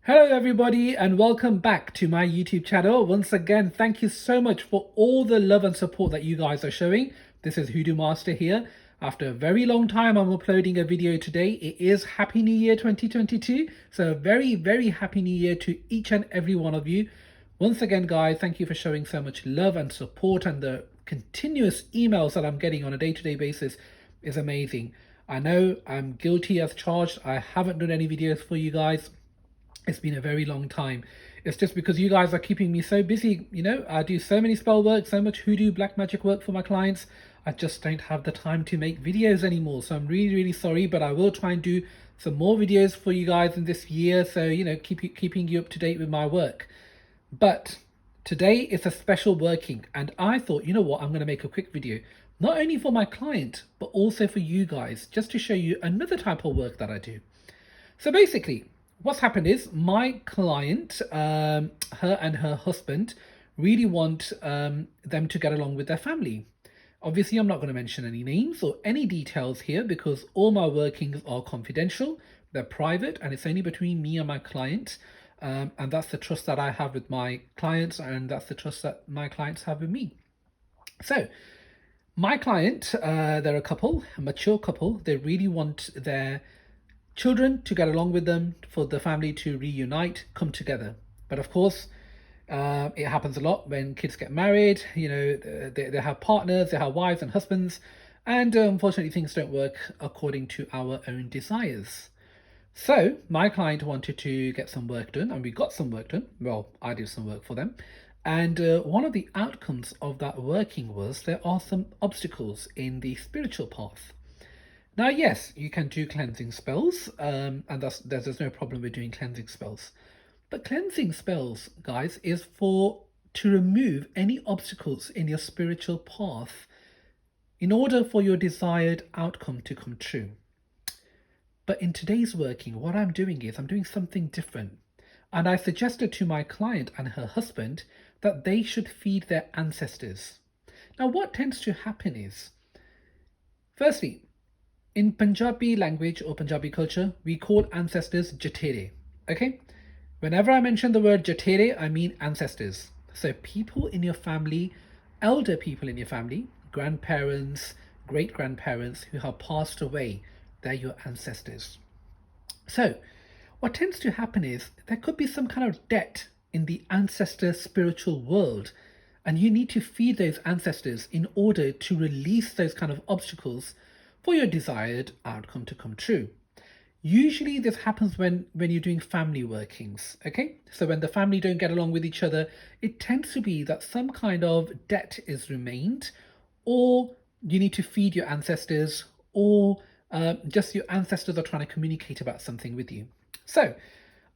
Hello everybody and welcome back to my YouTube channel. Once again, thank you so much for all the love and support that you guys are showing. This is Hoodoo Master here. After a very long time, I'm uploading a video today. It is Happy New Year 2022. So a very happy new year to each and every one of you. Once again, guys, thank you for showing so much love and support, and the continuous emails that I'm getting on a day-to-day basis is amazing. I know I'm guilty as charged. I haven't done any videos for you guys. It's been a very long time. It's just because you guys are keeping me so busy. I do so many spell work, so much hoodoo black magic work for my clients. I just don't have the time to make videos anymore. So I'm really sorry, but I will try and do some more videos for you guys in this year. So, keeping you up to date with my work. But today is a special working, and I thought, you know what, I'm going to make a quick video, not only for my client, but also for you guys, just to show you another type of work that I do. So basically, what's happened is my client, her and her husband, really want them to get along with their family. Obviously, I'm not going to mention any names or any details here because all my workings are confidential. They're private, and it's only between me and my client. And that's the trust that I have with my clients, and that's the trust that my clients have with me. So my client, they're a couple, a mature couple. They really want their children to get along with them, for the family to reunite, come together. But of course, it happens a lot when kids get married. They have partners, they have wives and husbands, and unfortunately things don't work according to our own desires. So my client wanted to get some work done, and we got some work done. Well, I did some work for them. And one of the outcomes of that working was there are some obstacles in the spiritual path. Now, yes, you can do cleansing spells, and there's no problem with doing cleansing spells. But cleansing spells, guys, is to remove any obstacles in your spiritual path in order for your desired outcome to come true. But in today's working, what I'm doing is I'm doing something different. And I suggested to my client and her husband that they should feed their ancestors. Now, what tends to happen is, firstly, in Punjabi language or Punjabi culture, we call ancestors jatere. Okay? Whenever I mention the word jatere, I mean ancestors. So people in your family, elder people in your family, grandparents, great-grandparents who have passed away, they're your ancestors. So what tends to happen is there could be some kind of debt in the ancestor spiritual world, and you need to feed those ancestors in order to release those kind of obstacles for your desired outcome to come true. Usually this happens when you're doing family workings, okay? So when the family don't get along with each other, it tends to be that some kind of debt is remained, or you need to feed your ancestors, or just your ancestors are trying to communicate about something with you. So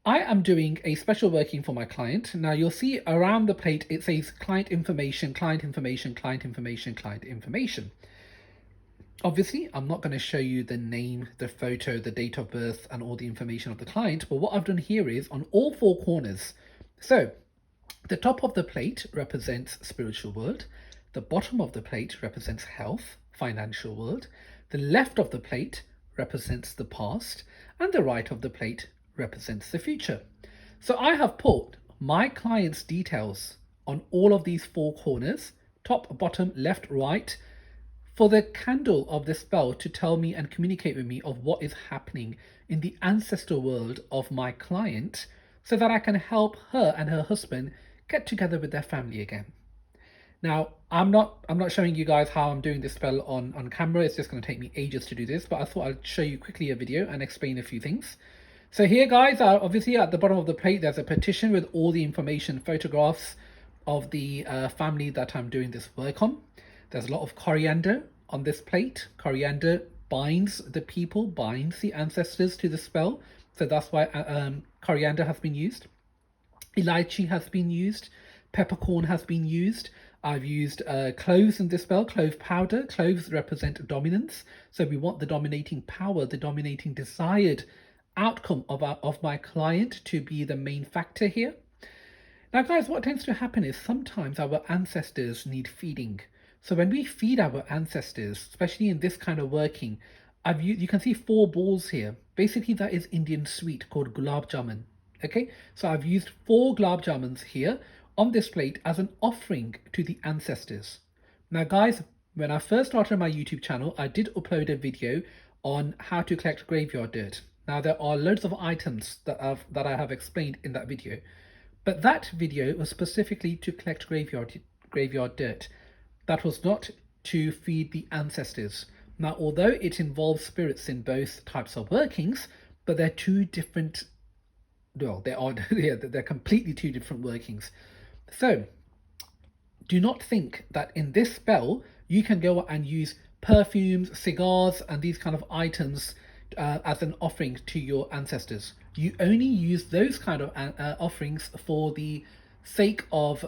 I am doing a special working for my client. Now you'll see around the plate, it says client information, client information, client information, client information. Obviously, I'm not going to show you the name, the photo, the date of birth, and all the information of the client, but what I've done here is on all four corners. So the top of the plate represents spiritual world, the bottom of the plate represents health, financial world, the left of the plate represents the past, and the right of the plate represents the future. So I have put my client's details on all of these four corners, top, bottom, left, right, for the candle of this spell to tell me and communicate with me of what is happening in the ancestor world of my client, so that I can help her and her husband get together with their family again. Now, I'm not showing you guys how I'm doing this spell on camera. It's just going to take me ages to do this, but I thought I'd show you quickly a video and explain a few things. So here, guys, obviously at the bottom of the plate, there's a petition with all the information, photographs of the family that I'm doing this work on. There's a lot of coriander on this plate. Coriander binds the people, binds the ancestors to the spell. So that's why coriander has been used. Elaichi has been used. Peppercorn has been used. I've used cloves in this spell, clove powder. Cloves represent dominance. So we want the dominating power, the dominating desired outcome of my client to be the main factor here. Now, guys, what tends to happen is sometimes our ancestors need feeding. So when we feed our ancestors, especially in this kind of working, you can see 4 balls here. Basically, that is Indian sweet called gulab jamun. Okay, so I've used 4 gulab jamuns here on this plate as an offering to the ancestors. Now guys, when I first started my YouTube channel, I did upload a video on how to collect graveyard dirt. Now there are loads of items that I have explained in that video, but that video was specifically to collect graveyard dirt. That was not to feed the ancestors. Now, although it involves spirits in both types of workings, but they're two different, well, they are, yeah, they're completely two different workings. So do not think that in this spell you can go and use perfumes, cigars, and these kind of items as an offering to your ancestors. You only use those kind of offerings for the sake of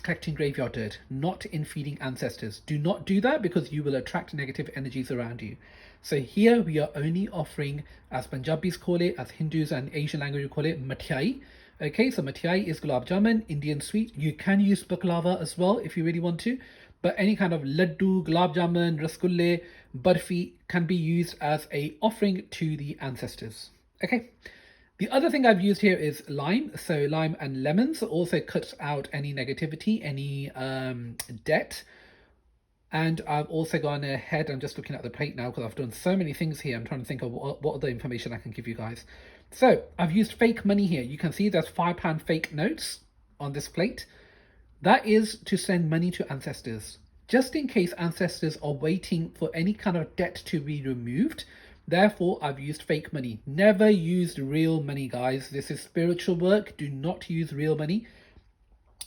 collecting graveyard dirt, not in feeding ancestors. Do not do that because you will attract negative energies around you. So here we are only offering, as Punjabis call it, as Hindus and Asian language call it, mathai. Okay, so mathai is gulab jamun, Indian sweet. You can use baklava as well if you really want to, but any kind of laddu, gulab jamun, rasgulle, barfi can be used as a offering to the ancestors. Okay. The other thing I've used here is lime. So lime and lemons also cuts out any negativity, any debt. And I've also gone ahead, I'm just looking at the plate now because I've done so many things here. I'm trying to think of what other information I can give you guys. So I've used fake money here. You can see there's £5 fake notes on this plate. That is to send money to ancestors. Just in case ancestors are waiting for any kind of debt to be removed. Therefore, I've used fake money. Never used real money, guys. This is spiritual work. Do not use real money.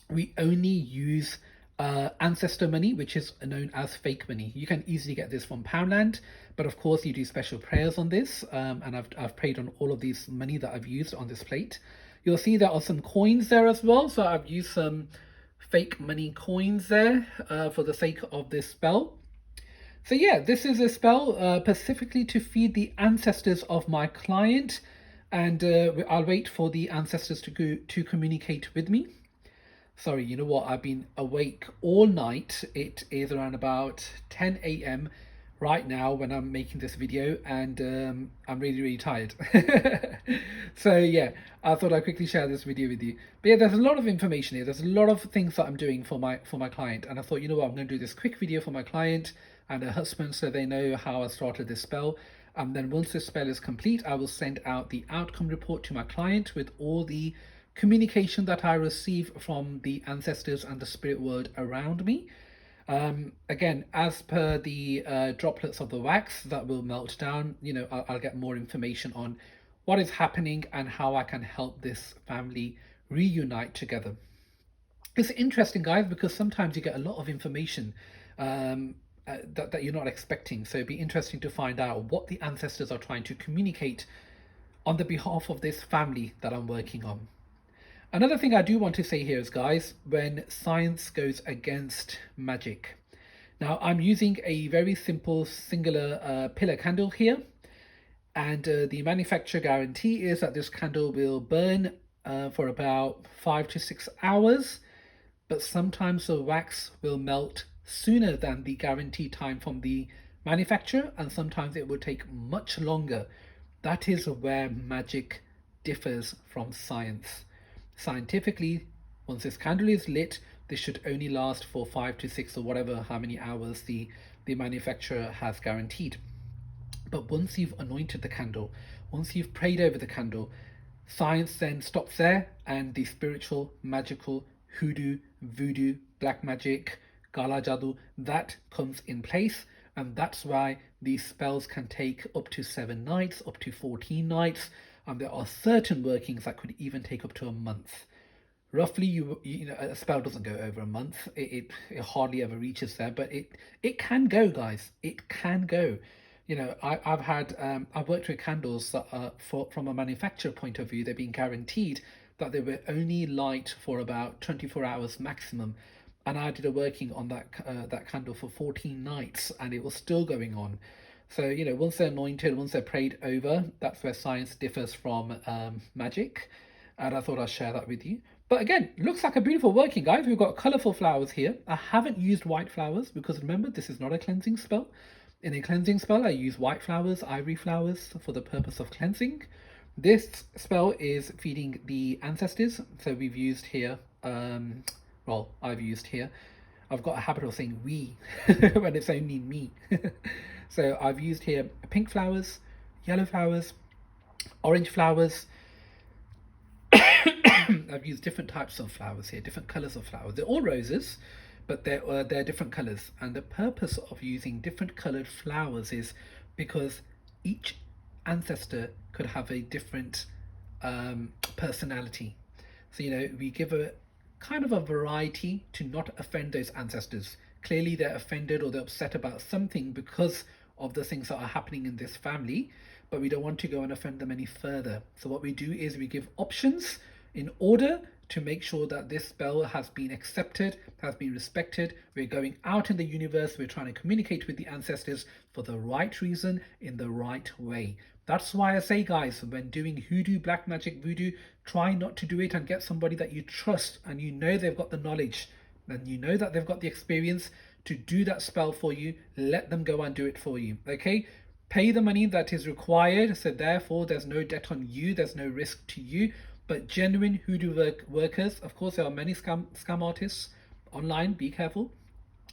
We only use ancestor money, which is known as fake money. You can easily get this from Poundland, but of course you do special prayers on this, and I've prayed on all of these money that I've used on this plate. You'll see there are some coins there as well, so I've used some fake money coins there for the sake of this spell. So yeah, this is a spell specifically to feed the ancestors of my client, and I'll wait for the ancestors to communicate with me. Sorry, you know what? I've been awake all night. It is around about 10 a.m. right now when I'm making this video, and I'm really, really tired. So yeah, I thought I'd quickly share this video with you. But yeah, there's a lot of information here. There's a lot of things that I'm doing for my client, and I thought, you know what, I'm going to do this quick video for my client and her husband so they know how I started this spell. And then once this spell is complete, I will send out the outcome report to my client with all the communication that I receive from the ancestors and the spirit world around me. Again, as per the droplets of the wax that will melt down, you know, I'll get more information on what is happening and how I can help this family reunite together. It's interesting, guys, because sometimes you get a lot of information that you're not expecting. So it'd be interesting to find out what the ancestors are trying to communicate on the behalf of this family that I'm working on. Another thing I do want to say here is, guys, when science goes against magic. Now, I'm using a very simple singular pillar candle here. And the manufacturer guarantee is that this candle will burn for about 5 to 6 hours. But sometimes the wax will melt sooner than the guaranteed time from the manufacturer. And sometimes it will take much longer. That is where magic differs from science. Scientifically, once this candle is lit, this should only last for 5 to 6 or whatever, how many hours the manufacturer has guaranteed. But once you've anointed the candle, once you've prayed over the candle, science then stops there, and the spiritual, magical, hoodoo, voodoo, black magic, gala jadoo, that comes in place. And that's why these spells can take up to 7 nights, up to 14 nights. And there are certain workings that could even take up to a month. Roughly, you know, a spell doesn't go over a month. It hardly ever reaches there, but it can go, guys. It can go. You know, I've worked with candles that from a manufacturer point of view, they've been guaranteed that they were only light for about 24 hours maximum. And I did a working on that candle for 14 nights, and it was still going on. So, you know, once they're anointed, once they're prayed over, that's where science differs from magic. And I thought I'd share that with you. But again, looks like a beautiful working, guys. We've got colourful flowers here. I haven't used white flowers because remember, this is not a cleansing spell. In a cleansing spell, I use white flowers, ivory flowers for the purpose of cleansing. This spell is feeding the ancestors. So we've used here, well, I've used here. I've got a habit of saying we when it's only me. So I've used here pink flowers, yellow flowers, orange flowers. I've used different types of flowers here, different colors of flowers. They're all roses, but they're different colors. And the purpose of using different colored flowers is because each ancestor could have a different personality. So, we give a kind of a variety to not offend those ancestors. Clearly, they're offended or they're upset about something because of the things that are happening in this family, but we don't want to go and offend them any further. So, what we do is we give options in order to make sure that this spell has been accepted, has been respected. We're going out in the universe, we're trying to communicate with the ancestors for the right reason, in the right way. That's why I say, guys, when doing hoodoo, black magic, voodoo, try not to do it and get somebody that you trust and you know they've got the knowledge and you know that they've got the experience to do that spell for you. Let them go and do it for you, okay? Pay the money that is required, so therefore there's no debt on you, there's no risk to you. But genuine hoodoo workers, of course, there are many scam artists online, be careful.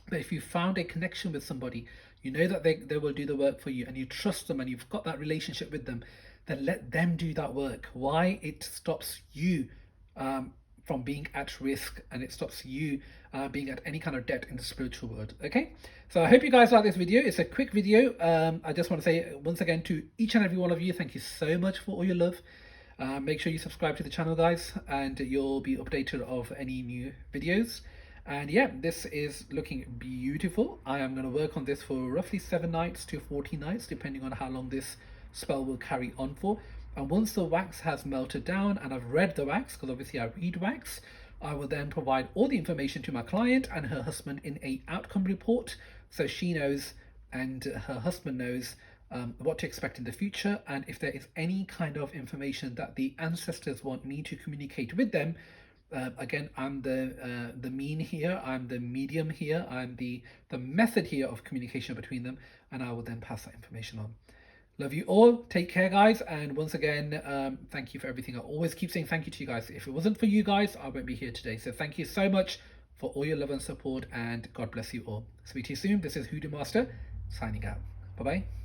But if you found a connection with somebody, you know that they will do the work for you and you trust them and you've got that relationship with them, then let them do that work. Why? It stops you from being at risk, and it stops you being at any kind of debt in the spiritual world. Okay, so I hope you guys like this video. It's a quick video. I just want to say once again to each and every one of you, thank you so much for all your love. Make sure you subscribe to the channel, guys, and you'll be updated of any new videos. And yeah, this is looking beautiful. I am going to work on this for roughly 7 nights to 14 nights, depending on how long this spell will carry on for. And once the wax has melted down and I've read the wax, because obviously I read wax, I will then provide all the information to my client and her husband in a outcome report, so she knows and her husband knows what to expect in the future, and if there is any kind of information that the ancestors want me to communicate with them. Again, I'm the mean here, I'm the medium here, I'm the method here of communication between them, and I will then pass that information on. Love you all. Take care, guys. And once again, thank you for everything. I always keep saying thank you to you guys. If it wasn't for you guys, I won't be here today. So thank you so much for all your love and support, and God bless you all. Speak to you soon. This is Hoodoo Master signing out. Bye bye.